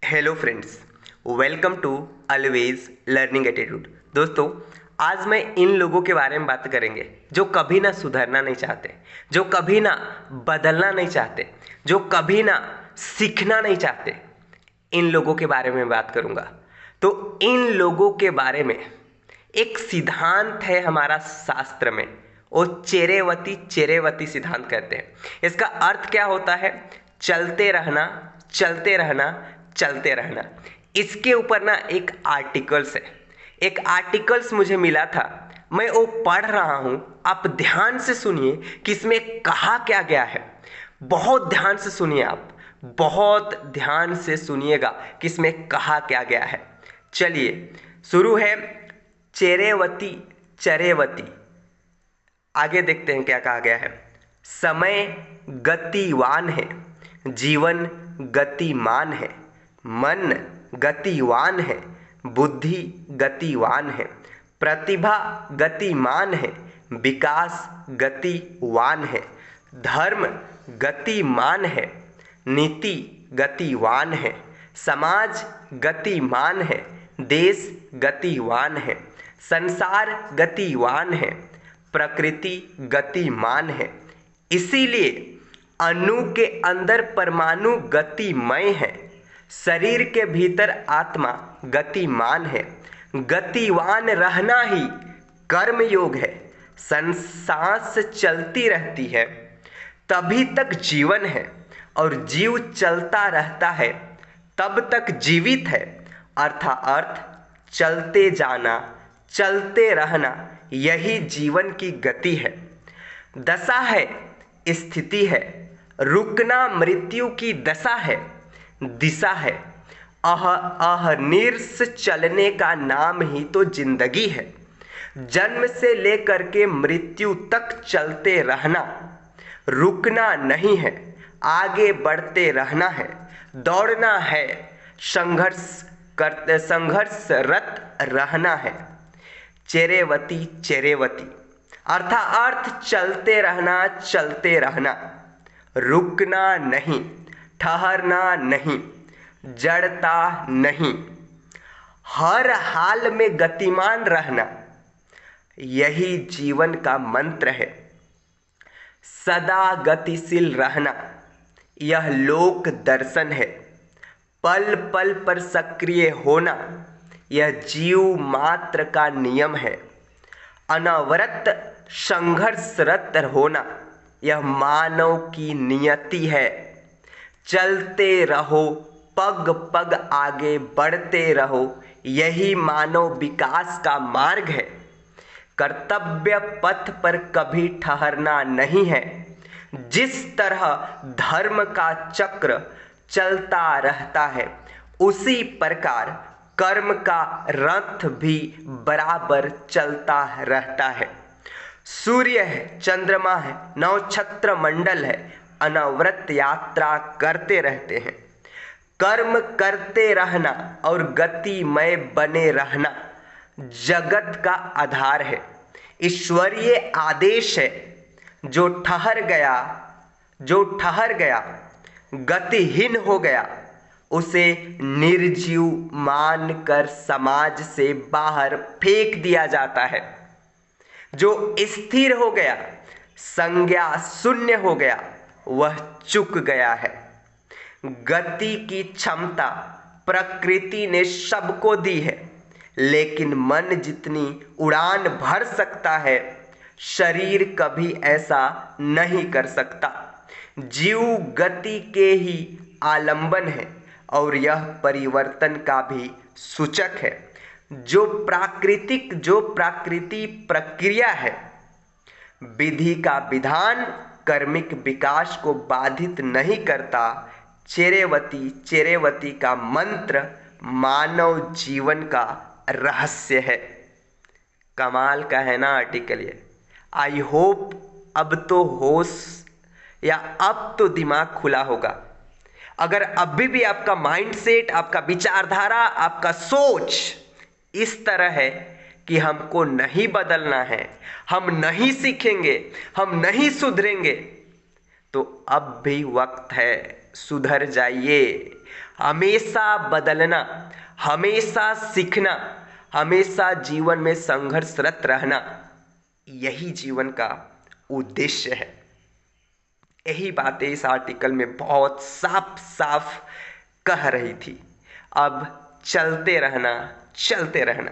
Hello friends, welcome to always learning attitude. दोस्तों, आज मैं इन लोगों के बारे में बात करेंगे जो कभी ना सुधरना नहीं चाहते, जो कभी ना बदलना नहीं चाहते, जो कभी ना सीखना नहीं चाहते। इन लोगों के बारे में बात करूंगा। तो इन लोगों के बारे में एक सिद्धांत है हमारा शास्त्र में, वो चेरेवती चेरेवती सिद्धांत कहते हैं। इसका अर्थ क्या होता है? चलते रहना, चलते रहना, चलते रहना। इसके ऊपर ना एक आर्टिकल्स है, एक आर्टिकल्स मुझे मिला था, मैं वो पढ़ रहा हूं। आप ध्यान से सुनिए कि इसमें कहा क्या गया है। बहुत ध्यान से सुनिए, आप बहुत ध्यान से सुनिएगा कि इसमें कहा क्या गया है। चलिए शुरू है। चेरेवती चरेवती, आगे देखते हैं क्या कहा गया है। समय गतिवान है, जीवन गतिमान है, मन गतिवान है, बुद्धि गतिवान है, प्रतिभा गतिमान है, विकास गतिवान है, धर्म गतिमान है, नीति गतिवान है, समाज गतिमान है, देश गतिवान है, संसार गतिवान है, प्रकृति गतिमान है। इसीलिए अणु के अंदर परमाणु गतिमय है, शरीर के भीतर आत्मा गतिमान है। गतिवान रहना ही कर्म योग है। सांस चलती रहती है तभी तक जीवन है, और जीव चलता रहता है तब तक जीवित है। अर्थ चलते जाना, चलते रहना, यही जीवन की गति है। दशा है, स्थिति है, रुकना मृत्यु की दशा है, दिशा है। अहर्निश चलने का नाम ही तो जिंदगी है। जन्म से लेकर के मृत्यु तक चलते रहना, रुकना नहीं है, आगे बढ़ते रहना है, दौड़ना है, संघर्षरत रहना है। चेरेवती चेरेवती अर्थ चलते रहना, चलते रहना, रुकना नहीं, ठहरना नहीं, जड़ता नहीं, हर हाल में गतिमान रहना, यही जीवन का मंत्र है। सदा गतिशील रहना, यह लोक दर्शन है। पल पल पर सक्रिय होना, यह जीव मात्र का नियम है। अनवरत संघर्षरत होना, यह मानव की नियति है। चलते रहो, पग पग आगे बढ़ते रहो, यही मानव विकास का मार्ग है। कर्तव्य पथ पर कभी ठहरना नहीं है। जिस तरह धर्म का चक्र चलता रहता है, उसी प्रकार कर्म का रथ भी बराबर चलता रहता है। सूर्य है, चंद्रमा है, नक्षत्र मंडल है, अनवरत यात्रा करते रहते हैं। कर्म करते रहना और गतिमय बने रहना जगत का आधार है। ईश्वरीय आदेश है। जो ठहर गया, गतिहीन हो गया, उसे निर्जीव मानकर समाज से बाहर फेंक दिया जाता है। जो स्थिर हो गया, संज्ञा शून्य हो गया, वह चूक गया है। गति की क्षमता प्रकृति ने सबको दी है, लेकिन मन जितनी उड़ान भर सकता है, शरीर कभी ऐसा नहीं कर सकता। जीव गति के ही आलंबन है, और यह परिवर्तन का भी सूचक है। जो प्राकृति प्रक्रिया है, विधि का विधान कर्मिक विकास को बाधित नहीं करता। चेरेवती चेरेवती का मंत्र मानव जीवन का रहस्य है। कमाल का है ना आर्टिकल ये। आई होप अब तो होश या अब तो दिमाग खुला होगा। अगर अभी भी आपका माइंडसेट, आपका विचारधारा, आपका सोच इस तरह है कि हमको नहीं बदलना है, हम नहीं सीखेंगे, हम नहीं सुधरेंगे, तो अब भी वक्त है, सुधर जाइए। हमेशा बदलना, हमेशा सीखना, हमेशा जीवन में संघर्षरत रहना, यही जीवन का उद्देश्य है। यही बातें इस आर्टिकल में बहुत साफ साफ कह रही थी। अब चलते रहना, चलते रहना।